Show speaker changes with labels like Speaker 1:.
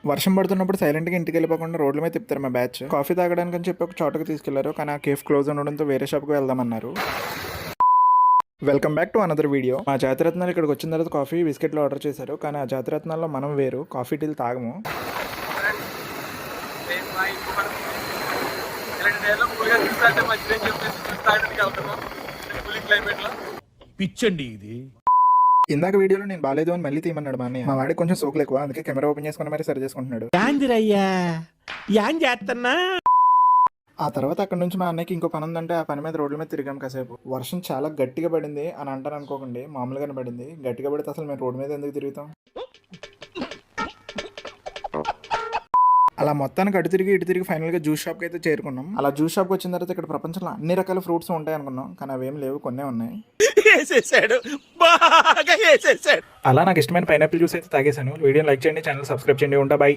Speaker 1: వర్షం పడుతున్నప్పుడు సైలెంట్గా ఇంటికి వెళ్ళిపోకుండా రోడ్ల మీద తిప్పుతారు మా బ్యాచ్. కాఫీ తాగడానికి అని చెప్పి ఒక చోటకి తీసుకెళ్లారు, కానీ ఆ కేఫ్ క్లోజ్ ఉండడంతో వేరే షాప్కి వెళ్దామన్నారు. Welcome back to another video. మా జాతిరత్నాలు ఇక్కడికి వచ్చిన తర్వాత కాఫీ బిస్కెట్లు ఆర్డర్ చేశారు, కానీ ఆ జాతిరత్నాల్లో మనం వేరు, కాఫీ టీలు తాగము.
Speaker 2: పిచ్చండి ఇది.
Speaker 1: ఇందాక వీడియోలో నేను బాలేదు అని మళ్ళీ తీయమన్నాడు మా అన్నయ్య. మా వాడికి కొంచెం సోకులు ఎక్కువ, అందుకే కెమెరా ఓపెన్ చేసుకుని మరి సరి చేసుకుంటున్నాడు. ఆ తర్వాత అక్కడ నుంచి మా అన్నయ్యకి ఇంకో పని ఉందంటే ఆ పని మీద రోడ్ల మీద తిరిగాం కాసేపు. వర్షం చాలా గట్టిగా పడింది అని అంటారు అనుకోకండి, మామూలుగానే పడింది. గట్టిగా పడితే అసలు మేము రోడ్డు మీద ఎందుకు తిరుగుతాం. అలా మొత్తానికి అటు తిరిగి ఇటు తిరిగి ఫైనల్గా జ్యూస్ షాప్కి అయితే చేరుకున్నాం. అలా జ్యూస్ షాప్కి వచ్చిన తర్వాత ఇక్కడ ప్రపంచంలో అన్ని రకాల ఫ్రూట్స్ ఉంటాయి అనుకున్నాం, కానీ అవేం లేవు, కొన్నే ఉన్నాయి. అలా నాకు ఇష్టమైన పైనాపిల్ జ్యూస్ అయితే తాగేశాను. వీడియోని లైక్ చేయండి, ఛానల్ సబ్స్క్రైబ్ చేయండి. ఉంటా, బై.